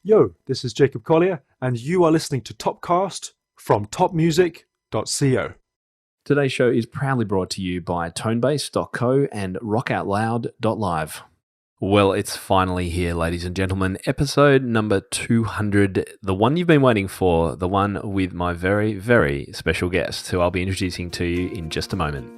Yo, this is Jacob Collier, and you are listening to Topcast from topmusic.co. Today's show is proudly brought to you by tonebase.co and rockoutloud.live. Well, it's finally here, ladies and gentlemen. Episode number 200, the one you've been waiting for, the one with my very, very special guest, who I'll be introducing to you in just a moment.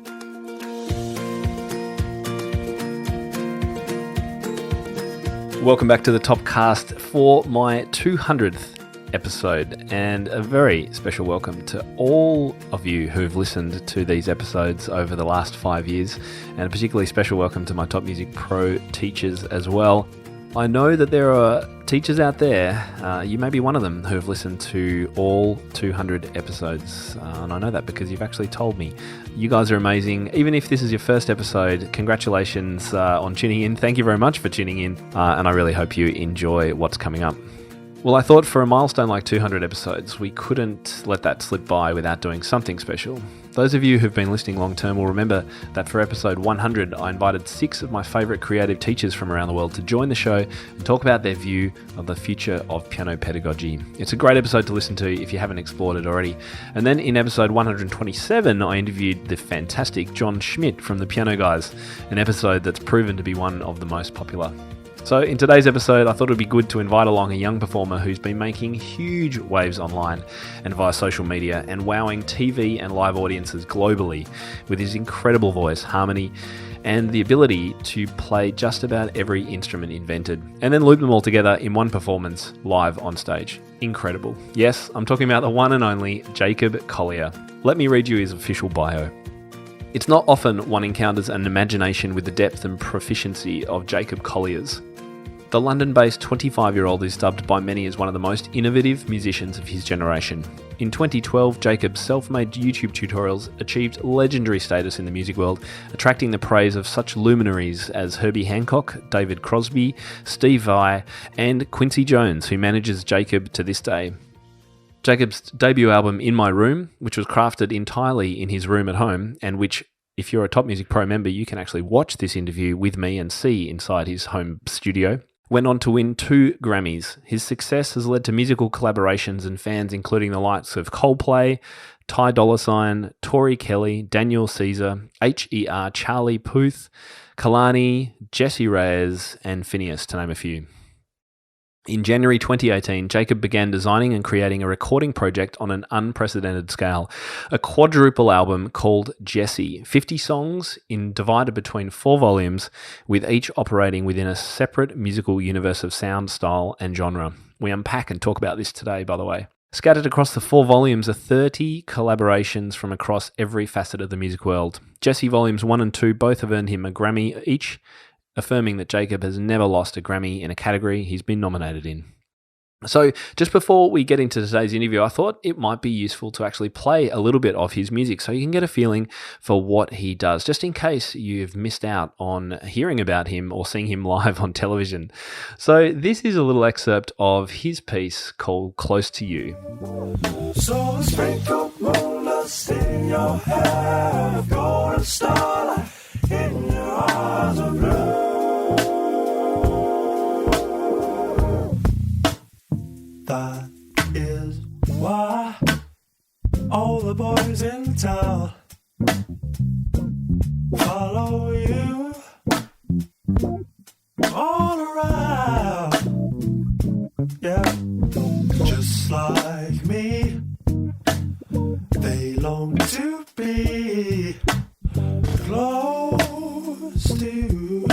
Welcome back to the Topcast for my 200th episode, and a very special welcome to all of you who've listened to these episodes over the last 5 years, and a particularly special welcome to my Top Music Pro teachers as well. I know that there are teachers out there, you may be one of them, who have listened to all 200 episodes, and I know that because you've actually told me. You guys are amazing. Even if this is your first episode, congratulations on tuning in. Thank you very much for tuning in, and I really hope you enjoy what's coming up. Well, I thought for a milestone like 200 episodes, we couldn't let that slip by without doing something special. Those of you who've been listening long term will remember that for episode 100, I invited 6 of my favourite creative teachers from around the world to join the show and talk about their view of the future of piano pedagogy. It's a great episode to listen to if you haven't explored it already. And then in episode 127, I interviewed the fantastic John Schmidt from the Piano Guys, an episode that's proven to be one of the most popular. So in today's episode, I thought it would be good to invite along a young performer who's been making huge waves online and via social media and wowing TV and live audiences globally with his incredible voice, harmony, and the ability to play just about every instrument invented and then loop them all together in one performance live on stage. Incredible. Yes, I'm talking about the one and only Jacob Collier. Let me read you his official bio. It's not often one encounters an imagination with the depth and proficiency of Jacob Collier's. The London-based 25-year-old is dubbed by many as one of the most innovative musicians of his generation. In 2012, Jacob's self-made YouTube tutorials achieved legendary status in the music world, attracting the praise of such luminaries as Herbie Hancock, David Crosby, Steve Vai, and Quincy Jones, who manages Jacob to this day. Jacob's debut album, In My Room, which was crafted entirely in his room at home, and which, if you're a Top Music Pro member, you can actually watch this interview with me and see inside his home studio, went on to win 2 Grammys. His success has led to musical collaborations and fans including the likes of Coldplay, Ty Dolla $ign, Tori Kelly, Daniel Caesar, H.E.R., Charlie Puth, Kalani, Jessie Reyes, and Phineas, to name a few. In January 2018, Jacob began designing and creating a recording project on an unprecedented scale, a quadruple album called Jessie, 50 songs divided between 4 volumes, with each operating within a separate musical universe of sound, style, and genre. We unpack and talk about this today, by the way. Scattered across the 4 volumes are 30 collaborations from across every facet of the music world. Jessie Volumes 1 and 2 both have earned him a Grammy each, affirming that Jacob has never lost a Grammy in a category he's been nominated in. So just before we get into today's interview, I thought it might be useful to actually play a little bit of his music so you can get a feeling for what he does, just in case you've missed out on hearing about him or seeing him live on television. So this is a little excerpt of his piece called Close to You. So sprinkle moonless in your hair, golden starlight in your eyes of blue. That is why all the boys in town follow you all around. Yeah, just like me, they long to be close to you.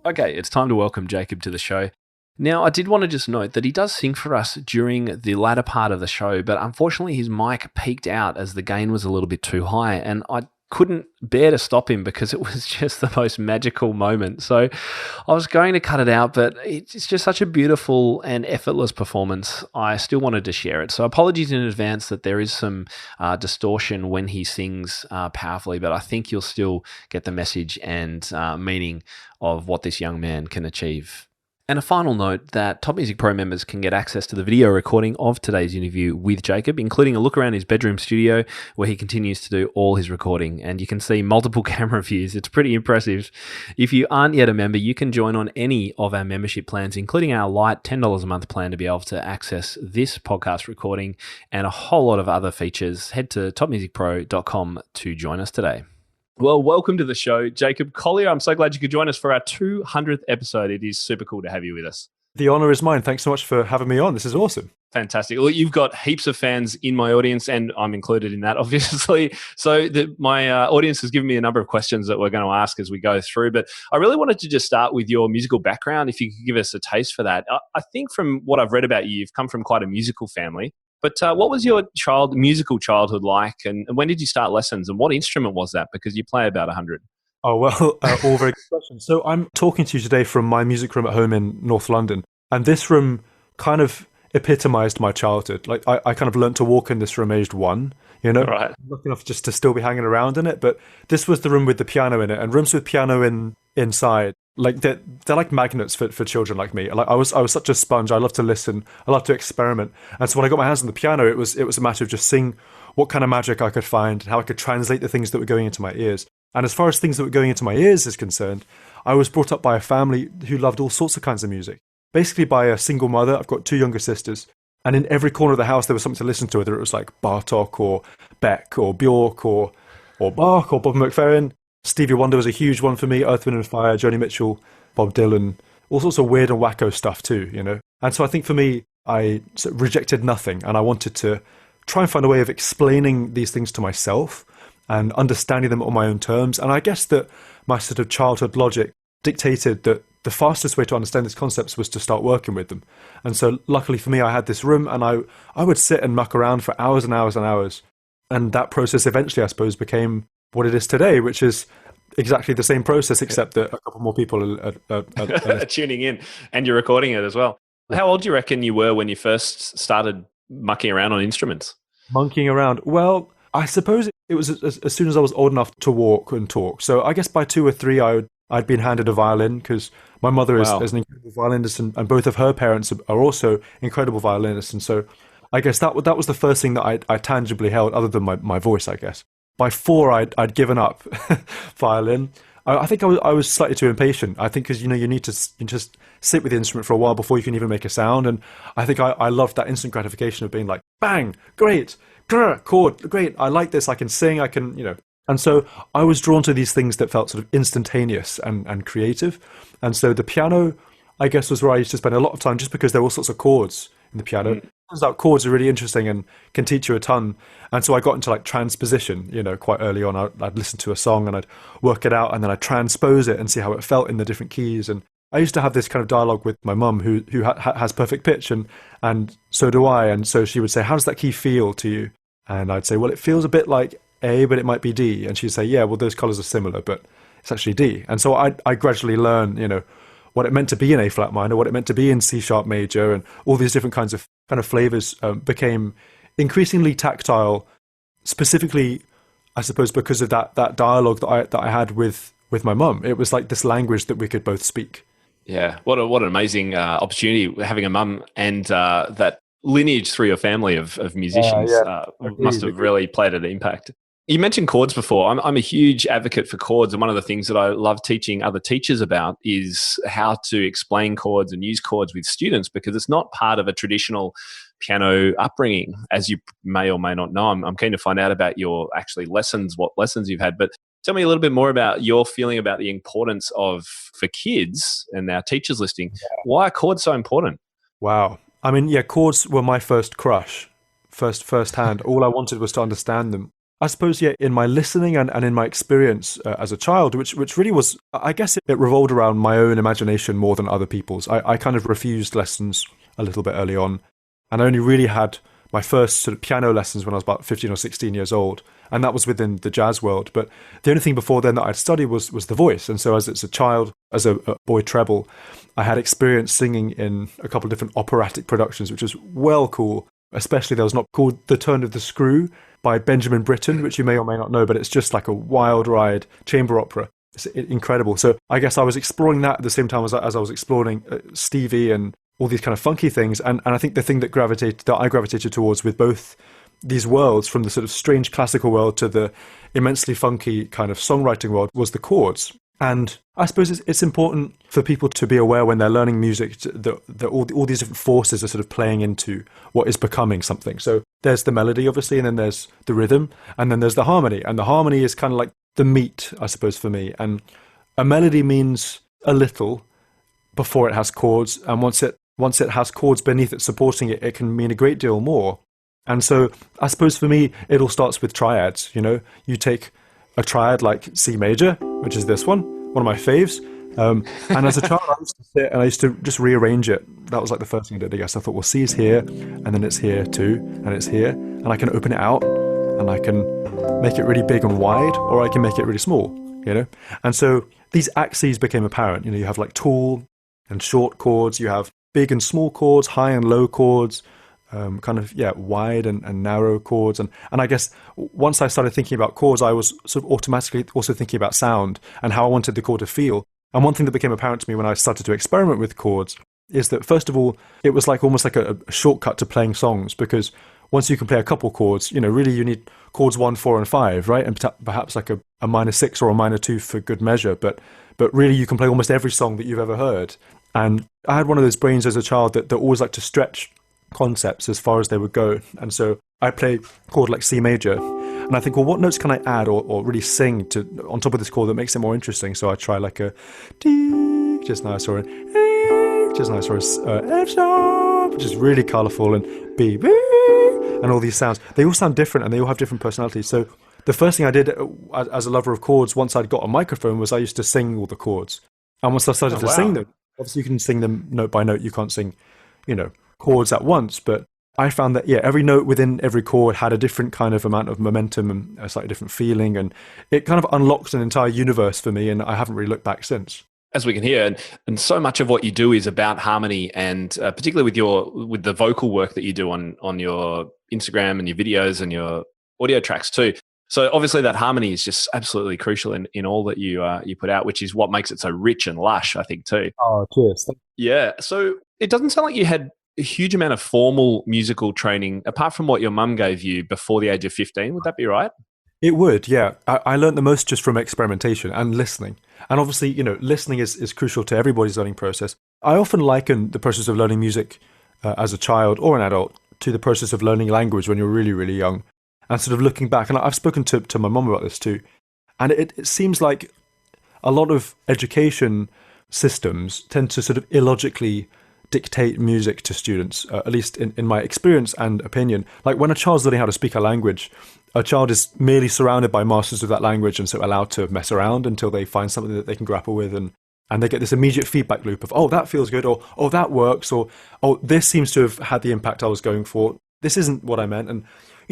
Okay, it's time to welcome Jacob to the show. Now, I did want to just note that he does sing for us during the latter part of the show, but unfortunately his mic peaked out as the gain was a little bit too high, and I couldn't bear to stop him because it was just the most magical moment. So I was going to cut it out, but it's just such a beautiful and effortless performance. I still wanted to share it. So apologies in advance that there is some distortion when he sings powerfully, but I think you'll still get the message and meaning of what this young man can achieve. And a final note that Top Music Pro members can get access to the video recording of today's interview with Jacob, including a look around his bedroom studio where he continues to do all his recording. And you can see multiple camera views. It's pretty impressive. If you aren't yet a member, you can join on any of our membership plans, including our light $10 a month plan to be able to access this podcast recording and a whole lot of other features. Head to topmusicpro.com to join us today. Well, welcome to the show, Jacob Collier. I'm so glad you could join us for our 200th episode. It is super cool to have you with us. The honor is mine. Thanks so much for having me on. This is awesome. Fantastic. Well, you've got heaps of fans in my audience, and I'm included in that, obviously. So my audience has given me a number of questions that we're going to ask as we go through. But I really wanted to just start with your musical background, if you could give us a taste for that. I think from what I've read about you, you've come from quite a musical family. But what was your musical childhood like, and when did you start lessons, and what instrument was that? Because you play about 100. Oh, well, all very good questions. So I'm talking to you today from my music room at home in North London. And this room kind of epitomized my childhood. Like I kind of learned to walk in this room aged 1, you know? Right. Lucky enough just to still be hanging around in it. But this was the room with the piano in it, and rooms with piano inside. Like they're like magnets for children like me. Like I was such a sponge. I love to listen. I love to experiment. And so when I got my hands on the piano, it was a matter of just seeing what kind of magic I could find and how I could translate the things that were going into my ears. And as far as things that were going into my ears is concerned, I was brought up by a family who loved all sorts of kinds of music. Basically by a single mother. I've got 2 younger sisters. And in every corner of the house, there was something to listen to, whether it was like Bartok or Beck or Bjork or Bach or Bob McFerrin. Stevie Wonder was a huge one for me, Earth, Wind & Fire, Joni Mitchell, Bob Dylan, all sorts of weird and wacko stuff too, you know. And so I think for me, I sort of rejected nothing, and I wanted to try and find a way of explaining these things to myself and understanding them on my own terms. And I guess that my sort of childhood logic dictated that the fastest way to understand these concepts was to start working with them. And so luckily for me, I had this room, and I would sit and muck around for hours and hours and hours. And that process eventually, I suppose, became what it is today, which is exactly the same process, except that a couple more people are tuning in, and you're recording it as well. How old do you reckon you were when you first started mucking around on instruments? Monkeying around. Well, I suppose it was as soon as I was old enough to walk and talk. So I guess by 2 or 3, I'd been handed a violin because my mother is an incredible violinist, and both of her parents are also incredible violinists. And so I guess that was the first thing that I tangibly held, other than my voice, I guess. By 4, I'd given up violin. I think I was slightly too impatient. I think because, you know, you need to just sit with the instrument for a while before you can even make a sound. And I think I loved that instant gratification of being like, bang, great, chord, great, I like this, I can sing, I can, you know. And so I was drawn to these things that felt sort of instantaneous and creative. And so the piano, I guess, was where I used to spend a lot of time, just because there were all sorts of chords in the piano. Turns out chords are really interesting and can teach you a ton. And so I got into like transposition, you know, quite early on. I'd listen to a song and I'd work it out, and then I'd transpose it and see how it felt in the different keys. And I used to have this kind of dialogue with my mum, who has perfect pitch, and so do I. And so she would say, how does that key feel to you? And I'd say, well, it feels a bit like A, but it might be D. And she'd say, yeah, well, those colours are similar, but it's actually D. And so I gradually learn, you know, what it meant to be in A flat minor, what it meant to be in C sharp major, and all these different kinds of flavors became increasingly tactile, specifically, I suppose, because of that dialogue that I had with my mum. It was like this language that we could both speak. Yeah, what an amazing opportunity, having a mum and that lineage through your family of musicians must have really played an impact. You mentioned chords before. I'm a huge advocate for chords, and one of the things that I love teaching other teachers about is how to explain chords and use chords with students, because it's not part of a traditional piano upbringing, as you may or may not know. I'm keen to find out about your actually lessons, what lessons you've had, but tell me a little bit more about your feeling about the importance of, for kids and our teachers listening, why are chords so important? Wow. I mean, yeah, chords were my first crush, first hand. All I wanted was to understand them. I suppose, yeah, in my listening and in my experience as a child, which really was, I guess it revolved around my own imagination more than other people's. I kind of refused lessons a little bit early on, and I only really had my first sort of piano lessons when I was about 15 or 16 years old, and that was within the jazz world. But the only thing before then that I'd studied was the voice, and so as a child, as a boy treble, I had experience singing in a couple of different operatic productions, which was well cool. Especially there was not called The Turn of the Screw by Benjamin Britten, which you may or may not know, but it's just like a wild ride chamber opera. It's incredible. So I guess I was exploring that at the same time as I was exploring Stevie and all these kind of funky things. And I think the thing that I gravitated towards with both these worlds, from the sort of strange classical world to the immensely funky kind of songwriting world, was the chords. And I suppose it's important for people to be aware when they're learning music that all these different forces are sort of playing into what is becoming something. So there's the melody, obviously, and then there's the rhythm, and then there's the harmony. And the harmony is kind of like the meat, I suppose, for me. And a melody means a little before it has chords, and once it has chords beneath it supporting it, it can mean a great deal more. And so I suppose for me, it all starts with triads. You take a triad like C major, which is this one of my faves. And as a child, I used to sit and I used to just rearrange it. That was like the first thing I did, I guess. I thought, well, C is here, and then it's here too, and it's here. And I can open it out, and I can make it really big and wide, or I can make it really small, And so these axes became apparent. You have like tall and short chords. You have big and small chords, high and low chords, wide and narrow chords. And I guess once I started thinking about chords, I was sort of automatically also thinking about sound and how I wanted the chord to feel. And one thing that became apparent to me when I started to experiment with chords is that, first of all, it was like almost like a shortcut to playing songs, because once you can play a couple chords, really you need chords 1, 4, and 5, right? And perhaps like a minor 6 or a minor 2 for good measure. But really you can play almost every song that you've ever heard. And I had one of those brains as a child that always liked to stretch concepts as far as they would go. And so I play a chord like C major, and I think, well, what notes can I add or really sing on top of this chord that makes it more interesting? So I try like a D, which is nice, or an A, which is nice, or a F sharp, which is really colourful, and B, and all these sounds. They all sound different, and they all have different personalities. So the first thing I did as a lover of chords, once I'd got a microphone, was I used to sing all the chords. And once I started to sing them, obviously you can sing them note by note. You can't sing, chords at once, but I found that every note within every chord had a different kind of amount of momentum and a slightly different feeling, and it kind of unlocked an entire universe for me, and I haven't really looked back since. As we can hear, and so much of what you do is about harmony, and particularly with the vocal work that you do on your Instagram and your videos and your audio tracks too. So obviously that harmony is just absolutely crucial in all that you put out, which is what makes it so rich and lush, I think, too. Oh, cheers. Yeah. So it doesn't sound like you had a huge amount of formal musical training, apart from what your mum gave you before the age of 15. Would that be right? It would, yeah. I learned the most just from experimentation and listening. And obviously, listening is crucial to everybody's learning process. I often liken the process of learning music as a child or an adult to the process of learning language when you're really, really young. And sort of looking back, and I've spoken to my mum about this too, and it seems like a lot of education systems tend to sort of illogically dictate music to students, at least in my experience and opinion. Like when a child's learning how to speak a language, a child is merely surrounded by masters of that language and so allowed to mess around until they find something that they can grapple with, and they get this immediate feedback loop of, oh, that feels good, or oh, that works, or oh, this seems to have had the impact I was going for. This isn't what I meant. And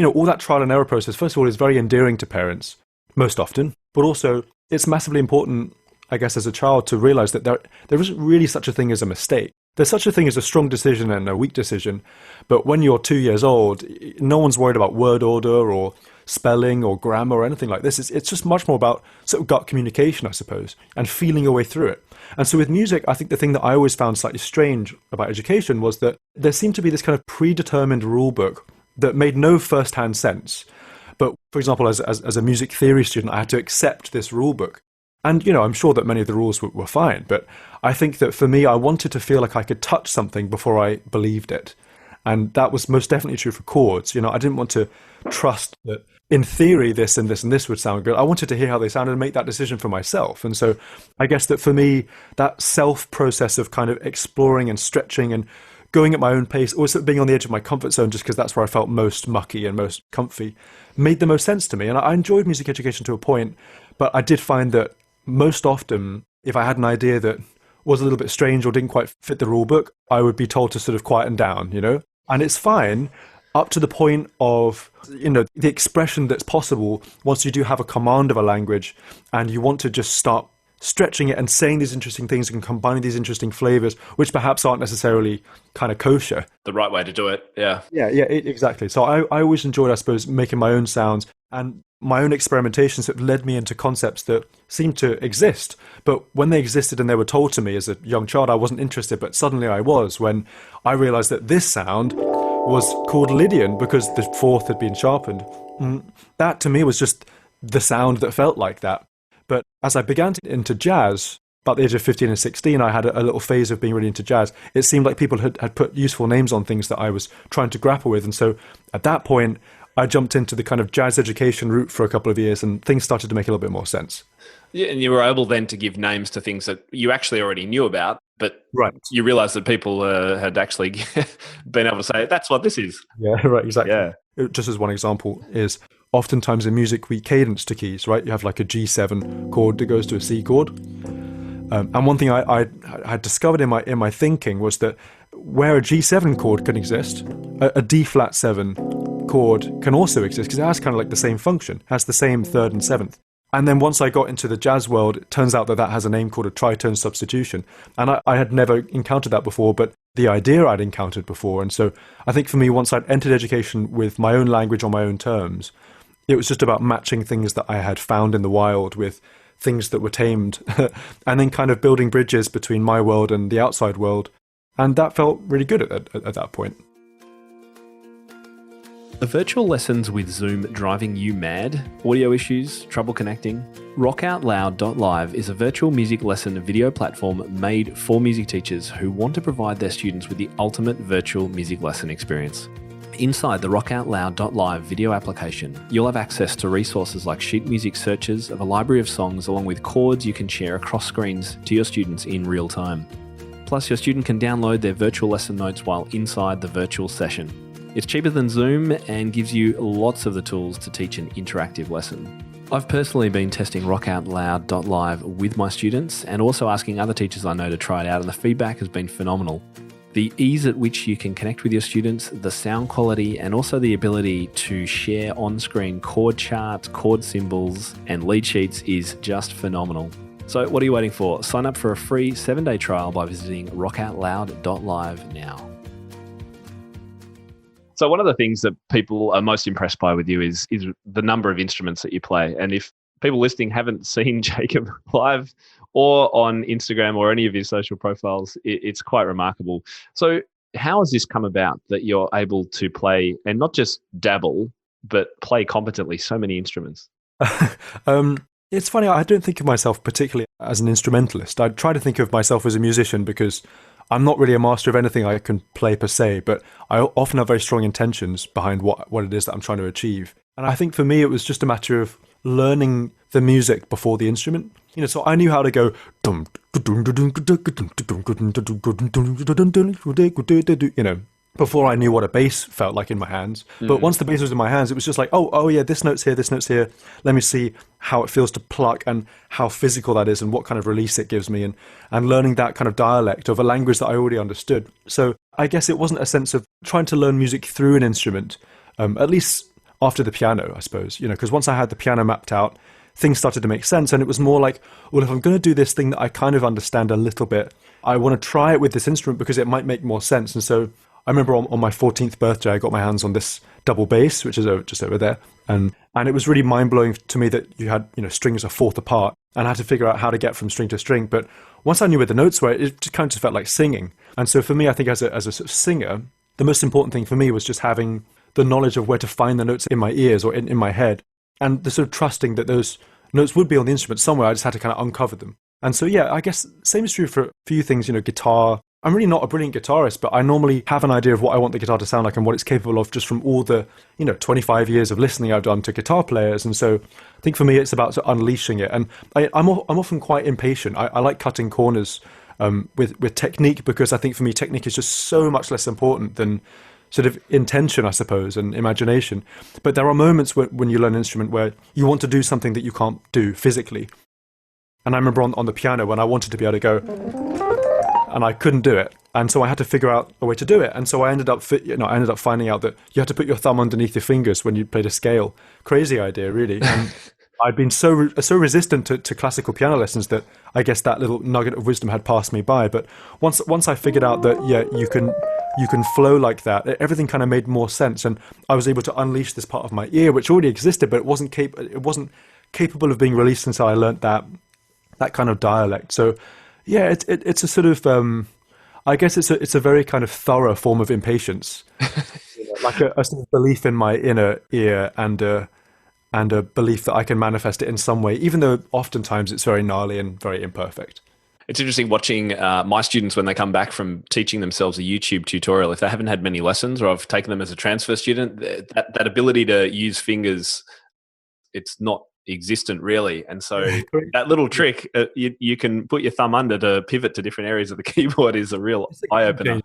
all that trial and error process, first of all, is very endearing to parents most often, but also it's massively important, I guess, as a child to realize that there isn't really such a thing as a mistake. There's such a thing as a strong decision and a weak decision, but when you're 2 years old, no one's worried about word order or spelling or grammar or anything like this. It's just much more about sort of gut communication, I suppose, and feeling your way through it. And so with music, I think the thing that I always found slightly strange about education was that there seemed to be this kind of predetermined rule book that made no first-hand sense. But for example, as a music theory student, I had to accept this rule book. And, I'm sure that many of the rules were fine, but I think that for me, I wanted to feel like I could touch something before I believed it. And that was most definitely true for chords. I didn't want to trust that in theory, this and this and this would sound good. I wanted to hear how they sounded and make that decision for myself. And so I guess that for me, that self-process of kind of exploring and stretching and going at my own pace, also being on the edge of my comfort zone just because that's where I felt most mucky and most comfy, made the most sense to me. And I enjoyed music education to a point, but I did find that most often, if I had an idea that was a little bit strange or didn't quite fit the rule book, I would be told to sort of quieten down, And it's fine up to the point of, the expression that's possible once you do have a command of a language and you want to just start stretching it and saying these interesting things and combining these interesting flavors, which perhaps aren't necessarily kind of kosher. The right way to do it, yeah. Yeah, exactly. So I always enjoyed, I suppose, making my own sounds, And my own experimentations have led me into concepts that seemed to exist. But when they existed and they were told to me as a young child, I wasn't interested. But suddenly I was, when I realized that this sound was called Lydian because the fourth had been sharpened. That to me was just the sound that felt like that. But as I began into jazz, about the age of 15 and 16, I had a little phase of being really into jazz. It seemed like people had put useful names on things that I was trying to grapple with. And so at that point, I jumped into the kind of jazz education route for a couple of years, and things started to make a little bit more sense. Yeah, and you were able then to give names to things that you actually already knew about, but you realised that people had actually been able to say, that's what this is. Yeah, right, exactly. Yeah. Just as one example is, oftentimes in music we cadence to keys, right? You have like a G7 chord that goes to a C chord. And one thing I had discovered in my thinking was that where a G7 chord can exist, a D flat 7 chord can also exist because it has kind of like the same function, has the same third and seventh. And then once I got into the jazz world, it turns out that has a name called a tritone substitution. And I had never encountered that before, but the idea I'd encountered before. And so I think for me, once I'd entered education with my own language on my own terms, it was just about matching things that I had found in the wild with things that were tamed, and then kind of building bridges between my world and the outside world. And that felt really good at that point. Are virtual lessons with Zoom driving you mad? Audio issues? Trouble connecting? RockOutLoud.live is a virtual music lesson video platform made for music teachers who want to provide their students with the ultimate virtual music lesson experience. Inside the RockOutLoud.live video application, you'll have access to resources like sheet music searches of a library of songs along with chords you can share across screens to your students in real time. Plus, your student can download their virtual lesson notes while inside the virtual session. It's cheaper than Zoom and gives you lots of the tools to teach an interactive lesson. I've personally been testing RockOutLoud.live with my students and also asking other teachers I know to try it out, and the feedback has been phenomenal. The ease at which you can connect with your students, the sound quality, and also the ability to share on-screen chord charts, chord symbols, and lead sheets is just phenomenal. So what are you waiting for? Sign up for a free 7-day trial by visiting rockoutloud.live now. So one of the things that people are most impressed by with you is the number of instruments that you play. And if people listening haven't seen Jacob live or on Instagram or any of his social profiles, it's quite remarkable. So how has this come about that you're able to play and not just dabble, but play competently so many instruments? It's funny, I don't think of myself particularly as an instrumentalist. I try to think of myself as a musician because I'm not really a master of anything I can play per se, but I often have very strong intentions behind what it is that I'm trying to achieve. And I think for me, it was just a matter of learning the music before the instrument. So I knew how to go, before I knew what a bass felt like in my hands. But once the bass was in my hands, it was just like, oh yeah, this note's here, this note's here. Let me see how it feels to pluck and how physical that is and what kind of release it gives me, and learning that kind of dialect of a language that I already understood. So I guess it wasn't a sense of trying to learn music through an instrument, at least after the piano, I suppose, because once I had the piano mapped out, things started to make sense. And it was more like, well, if I'm going to do this thing that I kind of understand a little bit, I want to try it with this instrument because it might make more sense. And so I remember on my 14th birthday, I got my hands on this double bass, which is just over there. And it was really mind-blowing to me that you had, strings a fourth apart, and I had to figure out how to get from string to string. But once I knew where the notes were, it just kind of just felt like singing. And so for me, I think as a sort of singer, the most important thing for me was just having the knowledge of where to find the notes in my ears or in my head, and the sort of trusting that those notes would be on the instrument somewhere. I just had to kind of uncover them. And so, yeah, I guess same is true for a few things, guitar. I'm really not a brilliant guitarist, but I normally have an idea of what I want the guitar to sound like and what it's capable of just from all the, 25 years of listening I've done to guitar players. And so I think for me, it's about sort of unleashing it. And I'm often quite impatient. I like cutting corners with technique, because I think for me, technique is just so much less important than sort of intention, I suppose, and imagination. But there are moments when you learn an instrument where you want to do something that you can't do physically. And I remember on the piano when I wanted to be able to go, and I couldn't do it. And so I had to figure out a way to do it. And so I ended up finding out that you had to put your thumb underneath your fingers when you played a scale. Crazy idea, really. And I'd been so resistant to classical piano lessons that I guess that little nugget of wisdom had passed me by. But once I figured out that, yeah, you can you can flow like that. Everything kind of made more sense, and I was able to unleash this part of my ear, which already existed, but it wasn't capable of being released until I learnt that kind of dialect. So, yeah, it's a sort of I guess it's a very kind of thorough form of impatience, like a sort of belief in my inner ear and a belief that I can manifest it in some way, even though oftentimes it's very gnarly and very imperfect. It's interesting watching my students when they come back from teaching themselves a YouTube tutorial. If they haven't had many lessons, or I've taken them as a transfer student, that ability to use fingers, it's not existent really. And so that little trick, you can put your thumb under to pivot to different areas of the keyboard, is a real eye-opener.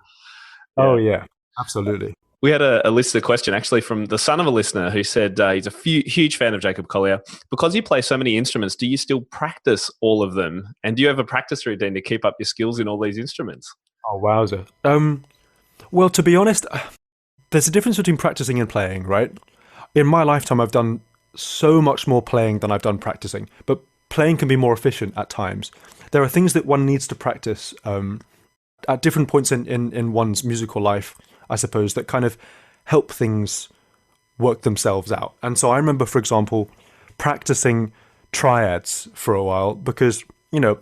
Oh, yeah, absolutely. We had a listener question actually from the son of a listener who said he's a huge fan of Jacob Collier. Because you play so many instruments, do you still practice all of them? And do you have a practice routine to keep up your skills in all these instruments? Oh, wowzer. Well, to be honest, there's a difference between practicing and playing, right? In my lifetime, I've done so much more playing than I've done practicing, but playing can be more efficient at times. There are things that one needs to practice at different points in one's musical life, I suppose, that kind of help things work themselves out. And so I remember, for example, practicing triads for a while because,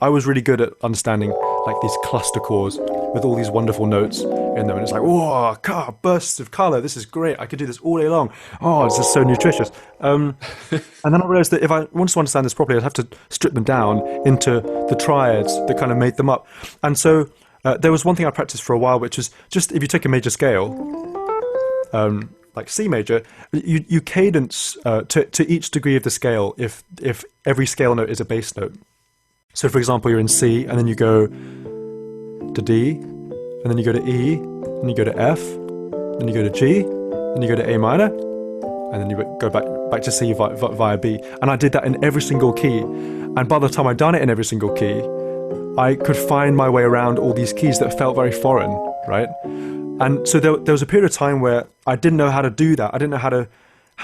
I was really good at understanding like these cluster chords with all these wonderful notes in them. And it's like, whoa, bursts of color. This is great. I could do this all day long. Oh, this is so nutritious. And then I realized that if I wanted to understand this properly, I'd have to strip them down into the triads that kind of made them up. And so there was one thing I practiced for a while, which is just if you take a major scale, like C major, you cadence to each degree of the scale if every scale note is a bass note. So, for example, you're in C, and then you go to D, and then you go to E, and you go to F, then you go to G, then you go to A minor, and then you go back to C via B. And I did that in every single key. And by the time I'd done it in every single key, I could find my way around all these keys that felt very foreign, right? And so there was a period of time where I didn't know how to do that. I didn't know how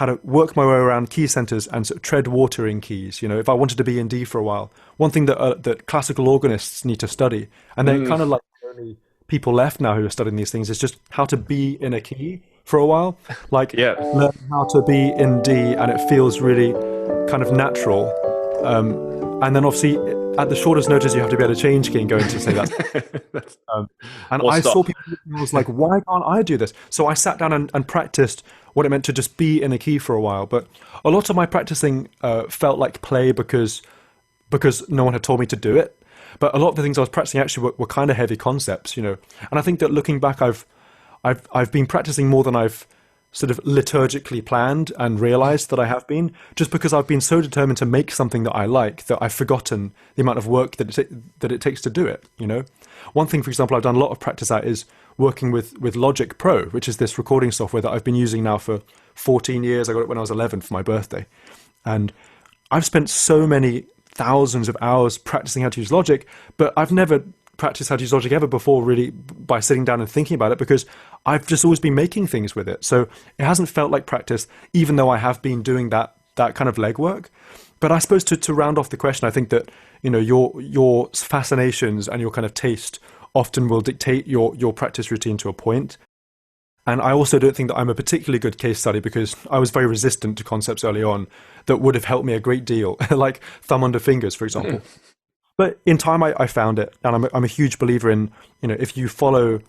to work my way around key centers and sort of tread water in keys. If I wanted to be in D for a while, one thing that classical organists need to study, and they're kind of like the only people left now who are studying these things, is just how to be in a key for a while. Like learn how to be in D, and it feels really kind of natural. And then obviously at the shortest notice, you have to be able to change key and go into say that. And I saw people, I was like, why can't I do this? So I sat down and practiced what it meant to just be in a key for a while. But a lot of my practicing felt like play because no one had told me to do it. But a lot of the things I was practicing actually were kind of heavy concepts, And I think that looking back, I've been practicing more than I've sort of liturgically planned and realized that I have been, just because I've been so determined to make something that I like that I've forgotten the amount of work that it takes to do it. One thing, for example, I've done a lot of practice at is working with Logic Pro, which is this recording software that I've been using now for 14 years. I got it when I was 11 for my birthday. And I've spent so many thousands of hours practicing how to use Logic, but I've never practiced how to use Logic ever before, really, by sitting down and thinking about it, because I've just always been making things with it. So it hasn't felt like practice, even though I have been doing that kind of legwork. But I suppose to round off the question, I think that your fascinations and your kind of taste often will dictate your practice routine to a point. And I also don't think that I'm a particularly good case study, because I was very resistant to concepts early on that would have helped me a great deal, like thumb under fingers, for example. But in time, I found it, and I'm a huge believer in, if you follow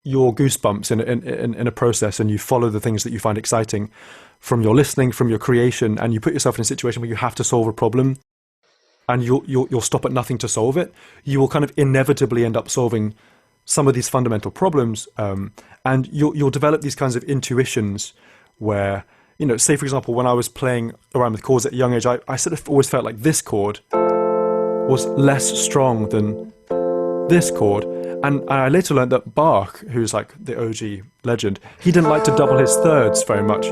your goosebumps in a process, and you follow the things that you find exciting from your listening, from your creation, and you put yourself in a situation where you have to solve a problem, and you'll stop at nothing to solve it, you will kind of inevitably end up solving some of these fundamental problems, and you'll develop these kinds of intuitions where, say for example, when I was playing around with chords at a young age, I sort of always felt like this chord was less strong than this chord. And I later learned that Bach, who's like the OG legend, he didn't like to double his thirds very much.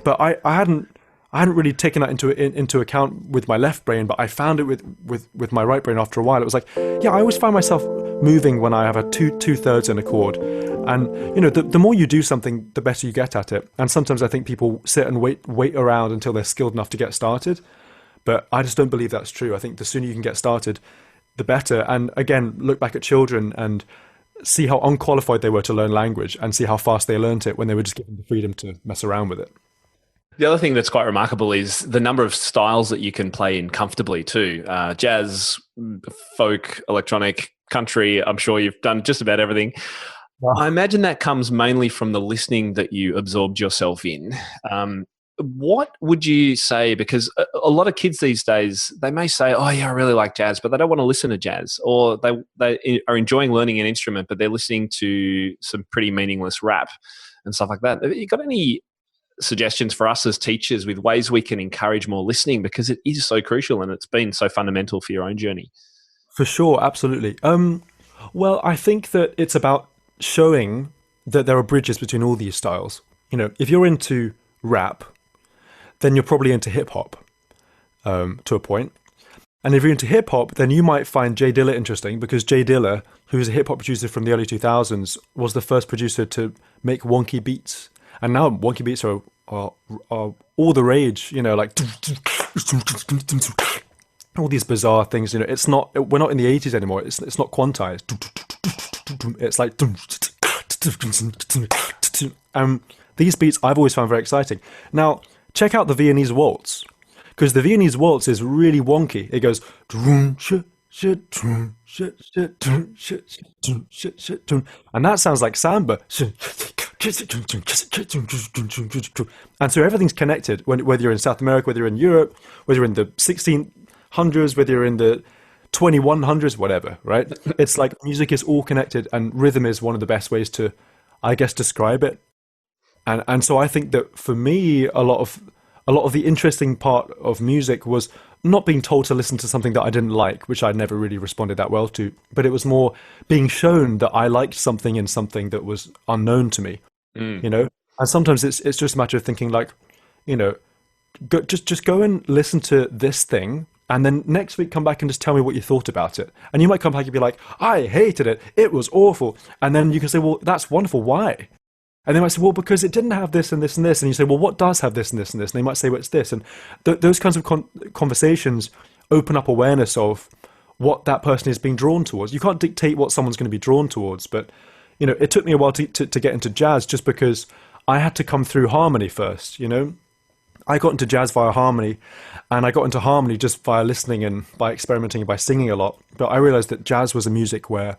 But I hadn't really taken that into account with my left brain, but I found it with my right brain after a while. It was like, yeah, I always find myself moving when I have a two thirds in a chord. And the more you do something, the better you get at it. And sometimes I think people sit and wait around until they're skilled enough to get started. But I just don't believe that's true. I think the sooner you can get started, the better. And again, look back at children and see how unqualified they were to learn language and see how fast they learned it when they were just given the freedom to mess around with it. The other thing that's quite remarkable is the number of styles that you can play in comfortably too. Jazz, folk, electronic, country. I'm sure you've done just about everything. Wow. I imagine that comes mainly from the listening that you absorbed yourself in. What would you say? Because a lot of kids these days, they may say, oh yeah, I really like jazz, but they don't want to listen to jazz. Or they are enjoying learning an instrument, but they're listening to some pretty meaningless rap and stuff like that. Have you got any suggestions for us as teachers with ways we can encourage more listening, because it is so crucial and it's been so fundamental for your own journey? For sure, absolutely. Well, I think that it's about showing that there are bridges between all these styles. You know, if you're into rap, then you're probably into hip hop to a point. And if you're into hip hop, then you might find Jay Dilla interesting, because Jay Dilla, who's a hip hop producer from the early 2000s, was the first producer to make wonky beats. And now wonky beats are all the rage, you know, like all these bizarre things. You know, it's not, we're not in the 80s anymore. It's not quantized. It's like, these beats I've always found very exciting. Now, check out the Viennese waltz, because the Viennese waltz is really wonky. It goes, and that sounds like samba. And so everything's connected, whether you're in South America, whether you're in Europe, whether you're in the 1600s, whether you're in the 2100s, whatever, right? It's like music is all connected, and rhythm is one of the best ways to, I guess, describe it. And so I think that for me, a lot of the interesting part of music was not being told to listen to something that I didn't like, which I never really responded that well to, but it was more being shown that I liked something in something that was unknown to me, you know? And sometimes it's just a matter of thinking like, you know, just go and listen to this thing, and then next week come back and just tell me what you thought about it. And you might come back and be like, I hated it. It was awful. And then you can say, well, that's wonderful. Why? And they might say, well, because it didn't have this and this and this. And you say, well, what does have this and this and this? And they might say, well, it's this. And those kinds of conversations open up awareness of what that person is being drawn towards. You can't dictate what someone's going to be drawn towards. But, you know, it took me a while to get into jazz, just because I had to come through harmony first, you know. I got into jazz via harmony, and I got into harmony just via listening and by experimenting and by singing a lot. But I realized that jazz was a music where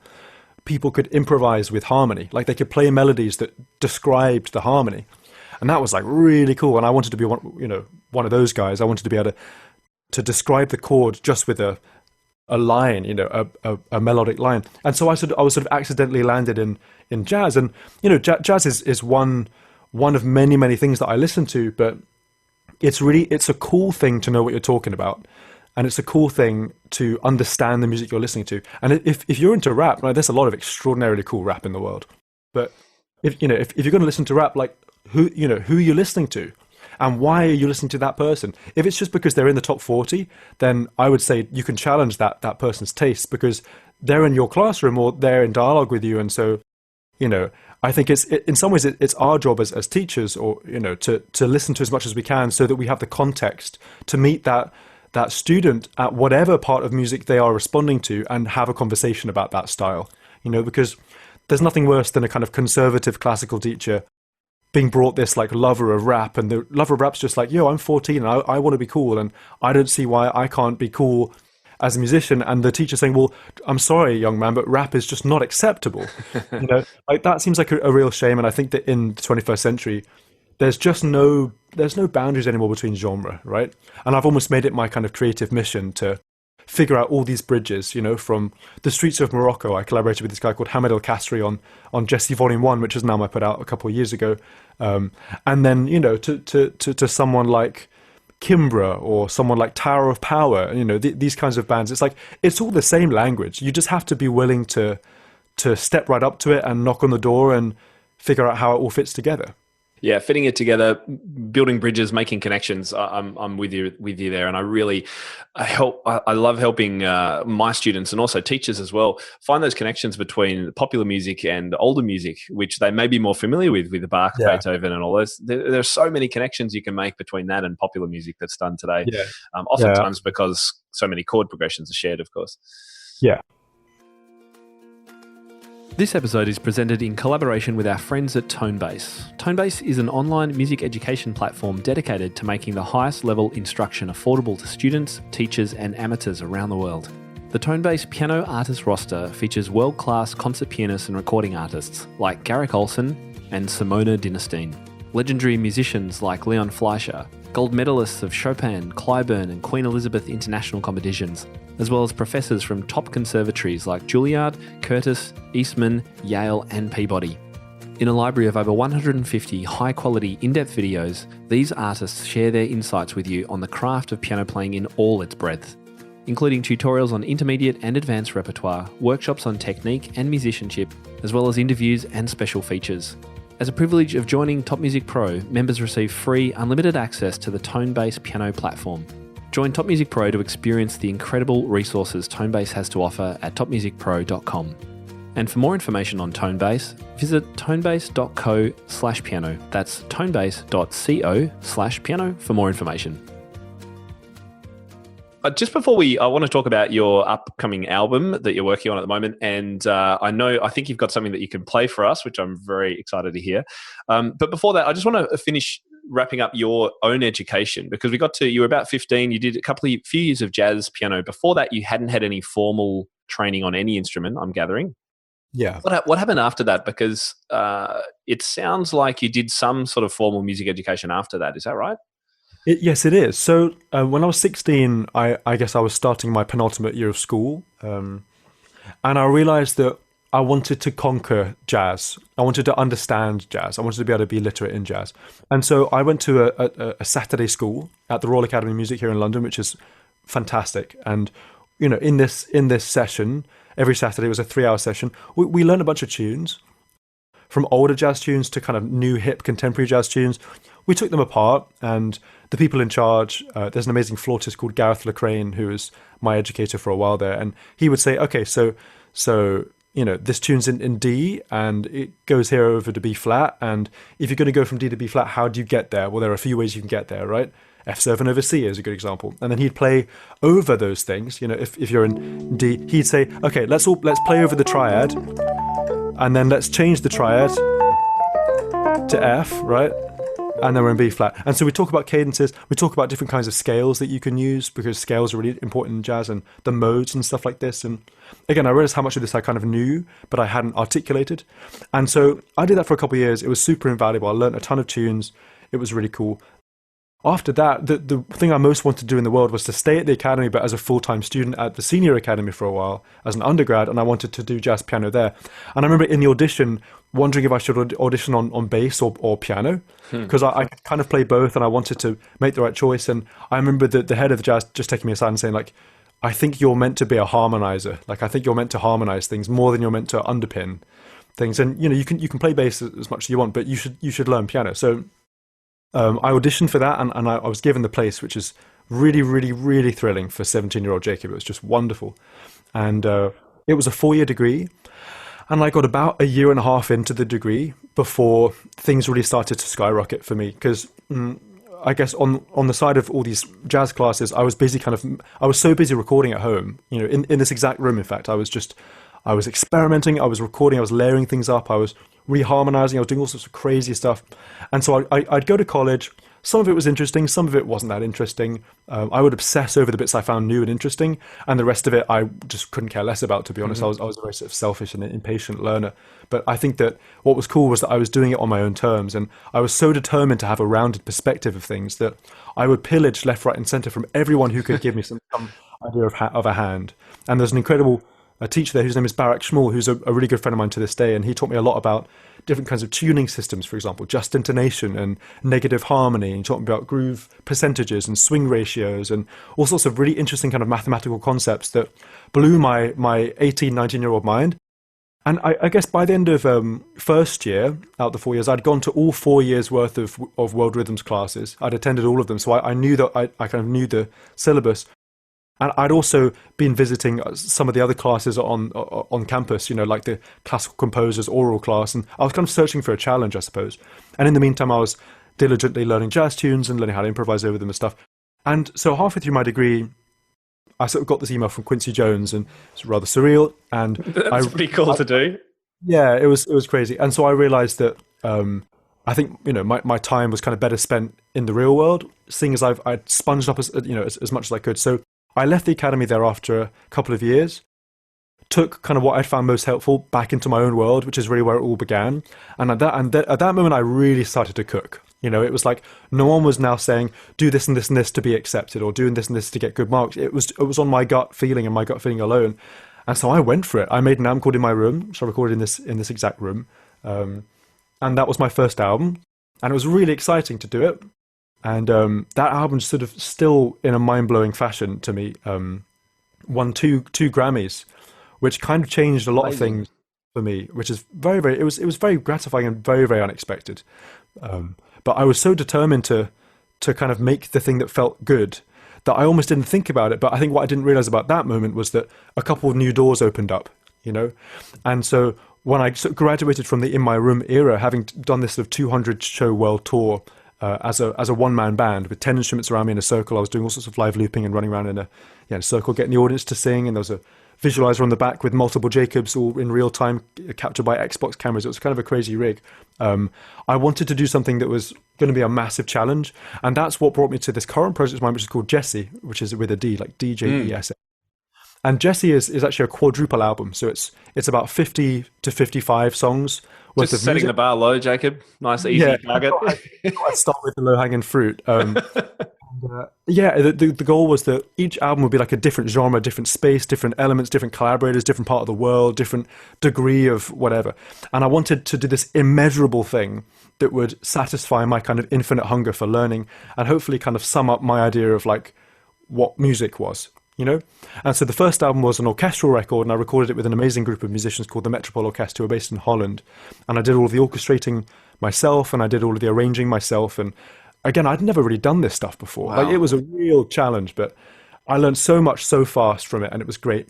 people could improvise with harmony, like they could play melodies that described the harmony, and that was like really cool. And I wanted to be one of those guys. I wanted to be able to describe the chord just with a line, you know, a melodic line. And so I was sort of accidentally landed in jazz. And you know, jazz is one of many things that I listen to, but it's a cool thing to know what you're talking about. And it's a cool thing to understand the music you're listening to. And if you're into rap, right, there's a lot of extraordinarily cool rap in the world. But if you're going to listen to rap, like who are you listening to, and why are you listening to that person? If it's just because they're in the top 40, then I would say you can challenge that person's taste, because they're in your classroom or they're in dialogue with you. And so, you know, I think in some ways it's our job as teachers, or you know, to listen to as much as we can, so that we have the context to meet that student at whatever part of music they are responding to, and have a conversation about that style, you know, because there's nothing worse than a kind of conservative classical teacher being brought this like lover of rap, and the lover of rap's just like, yo, I'm 14 and I want to be cool, and I don't see why I can't be cool as a musician. And the teacher saying, well, I'm sorry, young man, but rap is just not acceptable. You know, like that seems like a real shame. And I think that in the 21st century, there's no boundaries anymore between genre, right? And I've almost made it my kind of creative mission to figure out all these bridges, you know, from the streets of Morocco. I collaborated with this guy called Hamid El Kasri on Jesse Volume 1, which is now I put out a couple of years ago. And then, you know, to someone like Kimbra or someone like Tower of Power, you know, these kinds of bands. It's like, it's all the same language. You just have to be willing to step right up to it and knock on the door and figure out how it all fits together. Yeah, fitting it together, building bridges, making connections. I'm with you there, and I love helping my students and also teachers as well find those connections between popular music and older music, which they may be more familiar with Bach, Beethoven, and all those. There are so many connections you can make between that and popular music that's done today. Yeah. Oftentimes because so many chord progressions are shared, of course. Yeah. This episode is presented in collaboration with our friends at Tonebase. Tonebase is an online music education platform dedicated to making the highest level instruction affordable to students, teachers, and amateurs around the world. The Tonebase piano artist roster features world-class concert pianists and recording artists like Garrick Olson and Simona Dinestine, legendary musicians like Leon Fleischer, gold medalists of Chopin, Clyburn, and Queen Elizabeth international competitions, as well as professors from top conservatories like Juilliard, Curtis, Eastman, Yale, and Peabody. In a library of over 150 high-quality, in-depth videos, these artists share their insights with you on the craft of piano playing in all its breadth, including tutorials on intermediate and advanced repertoire, workshops on technique and musicianship, as well as interviews and special features. As a privilege of joining Top Music Pro, members receive free, unlimited access to the Tonebase piano platform. Join Top Music Pro to experience the incredible resources Tonebase has to offer at topmusicpro.com. And for more information on Tonebase, visit tonebase.co/piano. That's tonebase.co/piano for more information. Just before I want to talk about your upcoming album that you're working on at the moment. And I think you've got something that you can play for us, which I'm very excited to hear. But before that, I just want to finish wrapping up your own education, because you were about 15, you did few years of jazz piano. Before that, you hadn't had any formal training on any instrument, I'm gathering. Yeah. What happened after that? Because it sounds like you did some sort of formal music education after that. Is that right? Yes, it is. So when I was 16, I guess I was starting my penultimate year of school. And I realized that I wanted to conquer jazz. I wanted to understand jazz. I wanted to be able to be literate in jazz. And so I went to a Saturday school at the Royal Academy of Music here in London, which is fantastic. And, in this session, every Saturday was a 3-hour session. We learned a bunch of tunes, from older jazz tunes to kind of new, hip, contemporary jazz tunes. We took them apart, and the people in charge, there's an amazing flautist called Gareth Lecrane, who was my educator for a while there, and he would say, okay, so this tune's in D, and it goes here over to B flat, and if you're going to go from D to B flat, how do you get there? Well, there are a few ways you can get there, right? F7 over C is a good example. And then he'd play over those things. If you're in D, he'd say, okay, let's play over the triad, and then let's change the triad to F, right? And then we're in B flat. And so we talk about cadences, we talk about different kinds of scales that you can use, because scales are really important in jazz, and the modes and stuff like this. And again, I realized how much of this I kind of knew, but I hadn't articulated. And so I did that for a couple of years. It was super invaluable. I learned a ton of tunes. It was really cool. After that, the thing I most wanted to do in the world was to stay at the academy, but as a full-time student at the senior academy for a while as an undergrad, and I wanted to do jazz piano there. And I remember in the audition wondering if I should audition on bass or piano, because I could kind of play both, and I wanted to make the right choice. And I remember the head of the jazz just taking me aside and saying, like, I think you're meant to be a harmonizer. Like, I think you're meant to harmonize things more than you're meant to underpin things. And you can play bass as much as you want, but you should learn piano. So I auditioned for that, and I was given the place, which is really, really, really thrilling for 17-year-old Jacob. It was just wonderful. And it was a 4-year degree, and I got about a year and a half into the degree before things really started to skyrocket for me, because I guess on the side of all these jazz classes, I was so busy recording at home, in this exact room. In fact, I was experimenting, I was recording, I was layering things up, I was reharmonizing, I was doing all sorts of crazy stuff. And so I'd go to college. Some of it was interesting, some of it wasn't that interesting. I would obsess over the bits I found new and interesting, and the rest of it I just couldn't care less about, to be honest. I was a very sort of selfish and impatient learner. But I think that what was cool was that I was doing it on my own terms, and I was so determined to have a rounded perspective of things that I would pillage left, right, and center from everyone who could give me some idea of a hand. And there's an incredible teacher there whose name is Barak Shmuel, who's a really good friend of mine to this day, and he taught me a lot about different kinds of tuning systems, for example, just intonation and negative harmony, and he taught me about groove percentages and swing ratios and all sorts of really interesting kind of mathematical concepts that blew my 18, 19-year-old mind. And I guess by the end of first year, out of the 4 years, I'd gone to all 4 years worth of world rhythms classes. I'd attended all of them, so I knew that I kind of knew the syllabus. And I'd also been visiting some of the other classes on campus, like the classical composers oral class, and I was kind of searching for a challenge, I suppose. And in the meantime, I was diligently learning jazz tunes and learning how to improvise over them and stuff. And so halfway through my degree, I sort of got this email from Quincy Jones, and it's rather surreal. And that's pretty cool to do. Yeah, it was crazy. And so I realized that I think, my time was kind of better spent in the real world, seeing as I'd sponged up as much as I could. So I left the academy there after a couple of years, took kind of what I found most helpful back into my own world, which is really where it all began. And at that moment, I really started to cook. It was like no one was now saying do this and this and this to be accepted, or doing this and this to get good marks. It was on my gut feeling and my gut feeling alone. And so I went for it. I made an album called In My Room, which I recorded in this exact room, and that was my first album, and it was really exciting to do it. And that album, sort of still in a mind blowing fashion to me, won two Grammys, which kind of changed a lot of things for me, which is very, it was very gratifying and very, very unexpected. But I was so determined to kind of make the thing that felt good that I almost didn't think about it. But I think what I didn't realize about that moment was that a couple of new doors opened up, and so when I sort of graduated from the In My Room era, having done this sort of 200 show world tour as a one man band with 10 instruments around me in a circle, I was doing all sorts of live looping and running around in a circle, getting the audience to sing, and there was a visualizer on the back with multiple Jacobs all in real time captured by Xbox cameras. It was kind of a crazy rig. I wanted to do something that was going to be a massive challenge, and that's what brought me to this current project of mine, which is called Jesse, which is with a D, like DJES. And Jesse is actually a quadruple album, so it's about 50 to 55 songs worth Just of setting music. the bar low, Jacob. Nice, easy target. I'd start with the low hanging fruit. The goal was that each album would be like a different genre, different space, different elements, different collaborators, different part of the world, different degree of whatever. And I wanted to do this immeasurable thing that would satisfy my kind of infinite hunger for learning, and hopefully kind of sum up my idea of like what music was. And so the first album was an orchestral record, and I recorded it with an amazing group of musicians called the Metropole Orchestra, who are based in Holland. And I did all of the orchestrating myself, and I did all of the arranging myself. And again, I'd never really done this stuff before. Wow. Like, it was a real challenge, but I learned so much so fast from it, and it was great.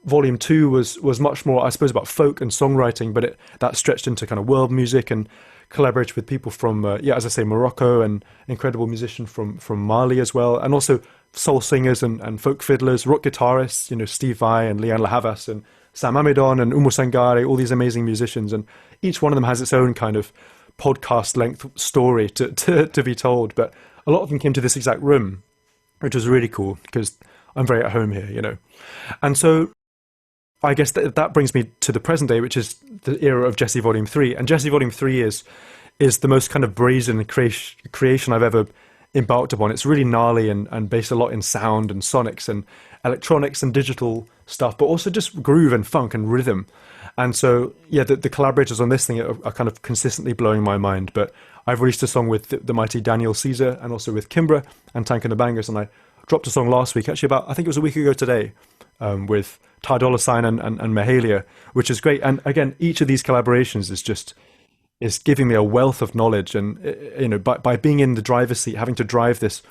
Volume 2 was much more, I suppose, about folk and songwriting, but that stretched into kind of world music, and collaborated with people from, as I say, Morocco, and incredible musicians from Mali as well, and also soul singers and folk fiddlers, rock guitarists, Steve Vai and Leanne Lahavas and Sam Amidon and Umo Sangare, all these amazing musicians, and each one of them has its own kind of podcast length story to be told, but a lot of them came to this exact room, which was really cool because I'm very at home here. And so I guess that brings me to the present day, which is the era of Jesse Volume 3. And Jesse Volume 3 is the most kind of brazen creation I've ever embarked upon. It's really gnarly and based a lot in sound and sonics and electronics and digital stuff, but also just groove and funk and rhythm. And so, the collaborators on this thing are kind of consistently blowing my mind. But I've released a song with the mighty Daniel Caesar, and also with Kimbra and Tank and the Bangers, and I dropped a song last week, actually I think it was a week ago today, with Ty Dolla $ign and Mahalia, which is great. And again, each of these collaborations is giving me a wealth of knowledge, and by being in the driver's seat, having to drive this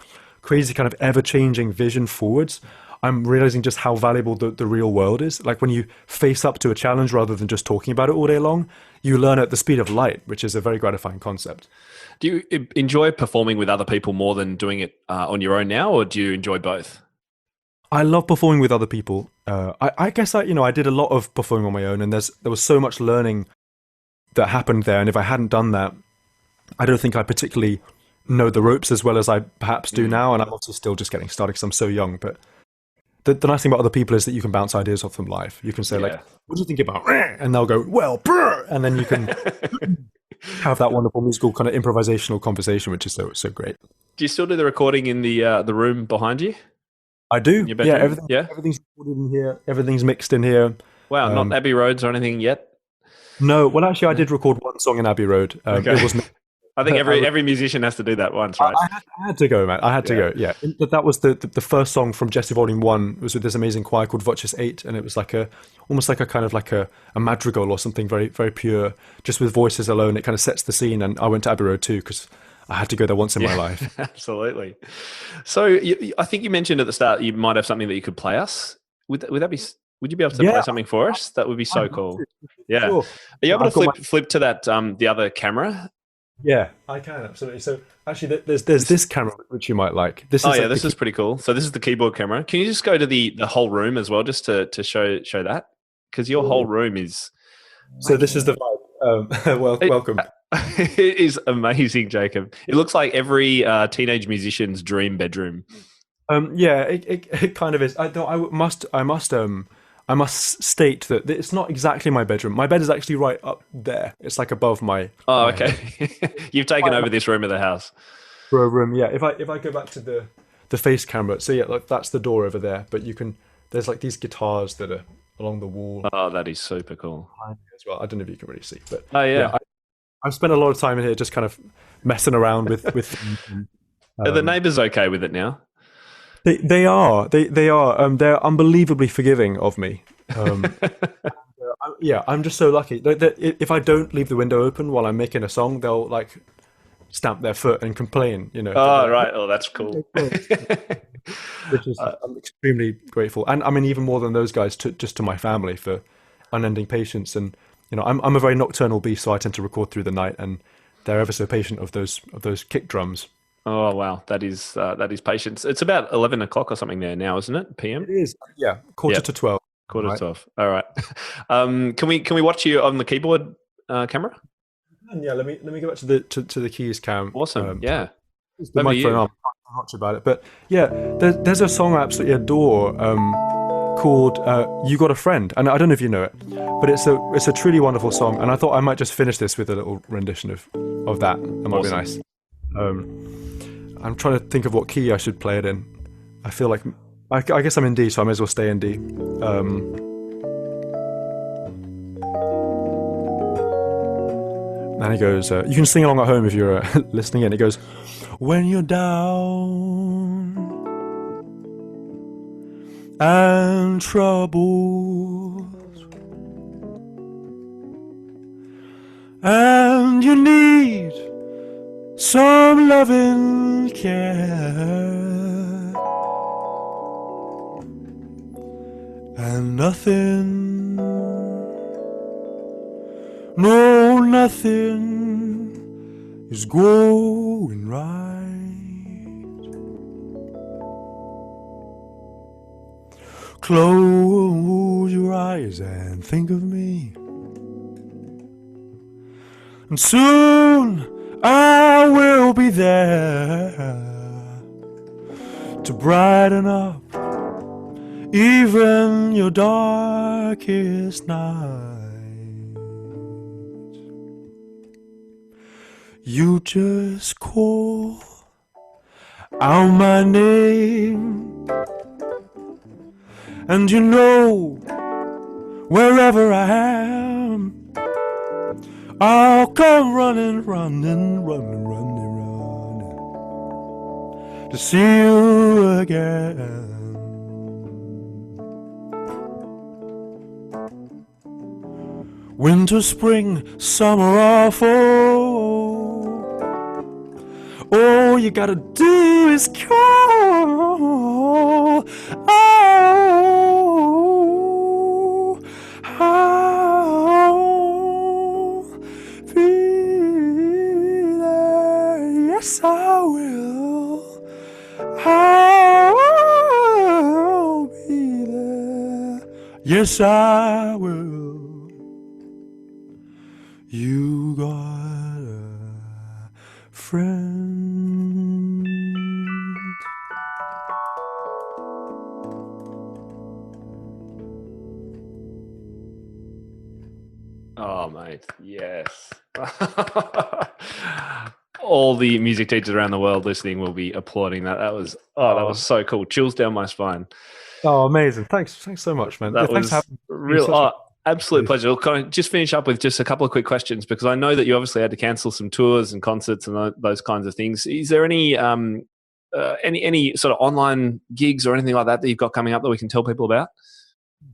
crazy kind of ever-changing vision forwards, I'm realizing just how valuable the real world is. Like, when you face up to a challenge rather than just talking about it all day long, you learn at the speed of light, which is a very gratifying concept. Do you enjoy performing with other people more than doing it on your own now, or do you enjoy both? I love performing with other people. I guess I did a lot of performing on my own, and there was so much learning that happened there. And if I hadn't done that, I don't think I particularly know the ropes as well as I perhaps do now. And I'm also still just getting started because I'm so young. But the nice thing about other people is that you can bounce ideas off them live. You can say, like, what do you think about? And they'll go, well, brr, and then you can have that wonderful musical kind of improvisational conversation, which is so great. Do you still do the recording in the room behind you? I do. Yeah, everything's recorded in here. Everything's mixed in here. Wow, not Abbey Roads or anything yet? No, well, actually, I did record one song in Abbey Road. Okay. It wasn't. I think every musician has to do that once, right? I had to go, man. I had to go. Yeah, that was the first song from Jesse Volume 1. It was with this amazing choir called Voces 8, and it was like almost like a kind of like a madrigal or something very, very pure, just with voices alone. It kind of sets the scene. And I went to Abbey Road too because I had to go there once in my life. Absolutely. So I think you mentioned at the start you might have something that you could play us. Would that be? Would you be able to play something for us? That would be so cool. Yeah. Sure. Are you able to flip to that the other camera? Yeah, I can, absolutely. So actually, there's this camera which you might like. This is pretty cool. So this is the keyboard camera. Can you just go to the whole room as well, just to show that? Because your whole room is So this is the vibe. It, Welcome. it is amazing, Jacob. It looks like every teenage musician's dream bedroom. Yeah, it kind of is. I must state that it's not exactly my bedroom. My bed is actually right up there. It's like above Oh, my head. okay. You've taken over this room of the house. For a room, yeah. If I go back to the face camera, so yeah, like that's the door over there. But you can there's like these guitars that are along the wall Oh, that is super cool. behind me as well. I don't know if you can really see, but Oh, yeah, yeah. I've spent a lot of time in here just kind of messing around with things. Are the Um, neighbours okay with it now? they are they're unbelievably forgiving of me. Um, yeah, I'm just so lucky. If I don't leave the window open while I'm making a song, they'll like stamp their foot and complain. They'll be Oh, like, right. Oh, that's cool. which is I'm extremely grateful, and I mean even more than those guys to my family for unending patience. And I'm a very nocturnal beast, so I tend to record through the night, and they're ever so patient of those kick drums. Oh, wow. That is patience. It's about 11 o'clock or something there now, isn't it? PM? It is, yeah, quarter Yep. to 12. Quarter to Right. 12. All right. Can we watch you on the keyboard camera? And yeah, let me go back to the keys cam. Awesome. Yeah. It's the Over to microphone you. arm. I'm not sure about it, but yeah, there's a song I absolutely adore called "You Got a Friend," and I don't know if you know it, but it's a truly wonderful song. And I thought I might just finish this with a little rendition of that. That might be Awesome. nice. I'm trying to think of what key I should play it in. I feel like I guess I'm in D, so I may as well stay in D. And he goes, you can sing along at home if you're listening in. He goes, when you're down and troubled, and you need some loving care, and nothing, no, nothing is going right. Close your eyes and think of me, and soon I will be there to brighten up even your darkest night. You just call out my name, and wherever I am, I'll come running, running, running, running, running to see you again. Winter, spring, summer, or fall, all you gotta do is call. Oh, I'll be there. Yes, I will. I'll be there. Yes, I will. You got a friend. Oh, mate. Yes. All the music teachers around the world listening will be applauding that. That was so cool. Chills down my spine. Oh, amazing! Thanks so much, man. That Thanks for was having me. real. Such Oh, absolute pleasure. Look, can I just finish up with just a couple of quick questions because I know that you obviously had to cancel some tours and concerts and those kinds of things. Is there any sort of online gigs or anything like that you've got coming up that we can tell people about?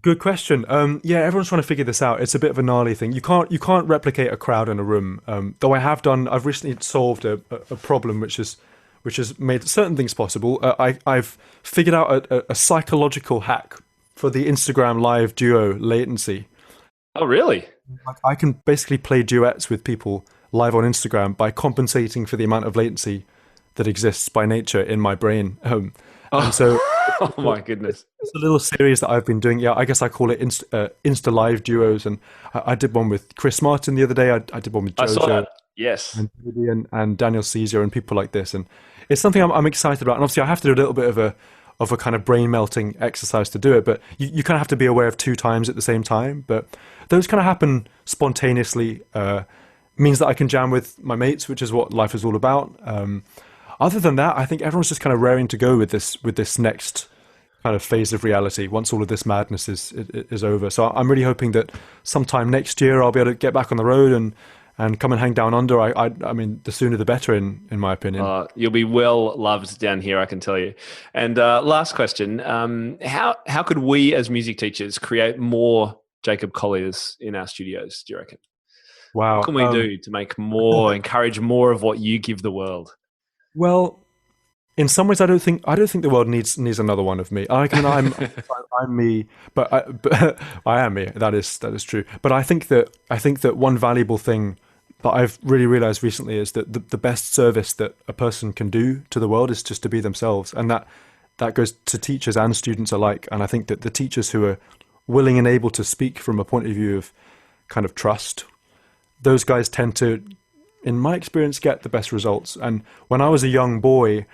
Good question. Yeah, everyone's trying to figure this out. It's a bit of a gnarly thing. You can't replicate a crowd in a room. Though I've recently solved a problem which has made certain things possible. I've figured out a psychological hack for the Instagram live duo latency. Oh, really? Like I can basically play duets with people live on Instagram by compensating for the amount of latency that exists by nature in my brain. And so Oh my goodness. it's a little series that I've been doing. Yeah, I guess I call it Insta Live duos. And I did one with Chris Martin the other day. I did one with I saw Jojo that. Yes. and Daniel Caesar and people like this. And it's something I'm excited about. And obviously I have to do a little bit of a kind of brain melting exercise to do it. But you kind of have to be aware of 2 times at the same time. But those kind of happen spontaneously. Means that I can jam with my mates, which is what life is all about. Other than that, I think everyone's just kind of raring to go with this next kind of phase of reality once all of this madness is over. So I'm really hoping that sometime next year I'll be able to get back on the road and come and hang down under. I mean, the sooner the better, in my opinion. You'll be well loved down here, I can tell you. And last question: how could we as music teachers create more Jacob Colliers in our studios? Do you reckon? Wow. What can we do to make more, encourage more of what you give the world? Well, in some ways, I don't think the world needs another one of me. I'm me, but I am me. That is true. But I think that one valuable thing that I've really realized recently is that the best service that a person can do to the world is just to be themselves, and that goes to teachers and students alike. And I think that the teachers who are willing and able to speak from a point of view of kind of trust, those guys tend to, in my experience, get the best results. And when I was a young boy,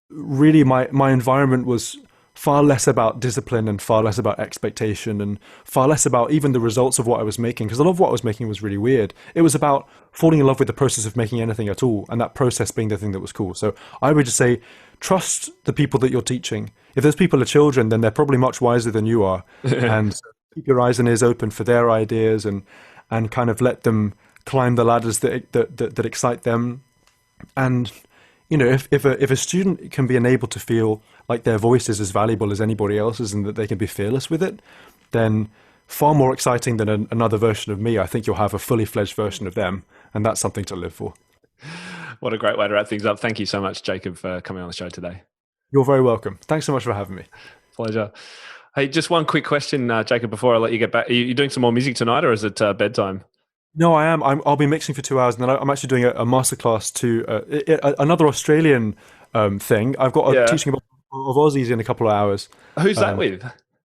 really my environment was far less about discipline and far less about expectation and far less about even the results of what I was making, because a lot of what I was making was really weird. It was about falling in love with the process of making anything at all, and that process being the thing that was cool. So I would just say, trust the people that you're teaching. If those people are children, then they're probably much wiser than you are. And keep your eyes and ears open for their ideas and kind of let them climb the ladders that excite them. And if a student can be enabled to feel like their voice is as valuable as anybody else's and that they can be fearless with it, then far more exciting than another version of me, I think you'll have a fully fledged version of them, and that's something to live for. What a great way to wrap things up. Thank you so much, Jacob, for coming on the show today. You're very welcome. Thanks so much for having me. Pleasure. Hey, just one quick question, Jacob, before I let you get back. Are you doing some more music tonight, or is it bedtime? No, I am. I'll be mixing for 2 hours, and then I'm actually doing a masterclass to another Australian thing. I've got a teaching of Aussies in a couple of hours. Who's that with?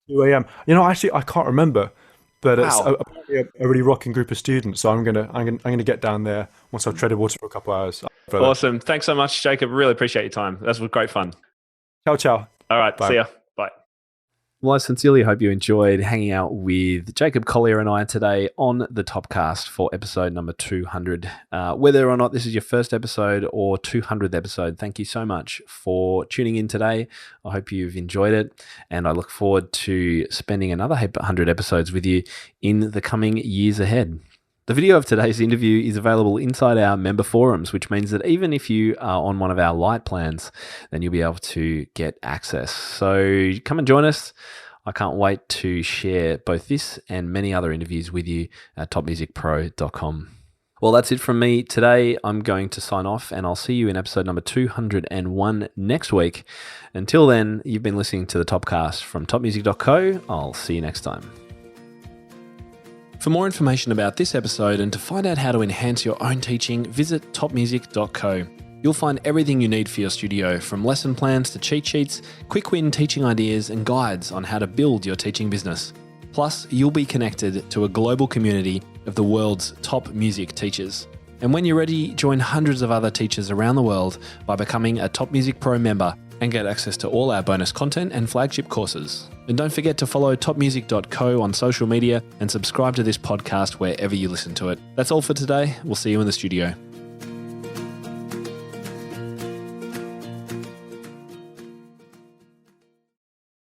2 a.m. Actually, I can't remember, but it's apparently a really rocking group of students. So I'm gonna get down there once I've treaded water for a couple of hours. Awesome. Thanks so much, Jacob. Really appreciate your time. That was great fun. Ciao, ciao. All right. Bye. See ya. Bye. Well, I sincerely hope you enjoyed hanging out with Jacob Collier and I today on the Topcast for episode number 200. Whether or not this is your first episode or 200th episode, thank you so much for tuning in today. I hope you've enjoyed it, and I look forward to spending another 100 episodes with you in the coming years ahead. The video of today's interview is available inside our member forums, which means that even if you are on one of our light plans, then you'll be able to get access. So come and join us. I can't wait to share both this and many other interviews with you at topmusicpro.com. Well, that's it from me today. I'm going to sign off, and I'll see you in episode number 201 next week. Until then, you've been listening to the Topcast from topmusic.co. I'll see you next time. For more information about this episode and to find out how to enhance your own teaching, visit topmusic.co. You'll find everything you need for your studio, from lesson plans to cheat sheets, quick win teaching ideas, and guides on how to build your teaching business. Plus, you'll be connected to a global community of the world's top music teachers. And when you're ready, join hundreds of other teachers around the world by becoming a Top Music Pro member and get access to all our bonus content and flagship courses. And don't forget to follow topmusic.co on social media and subscribe to this podcast wherever you listen to it. That's all for today. We'll see you in the studio.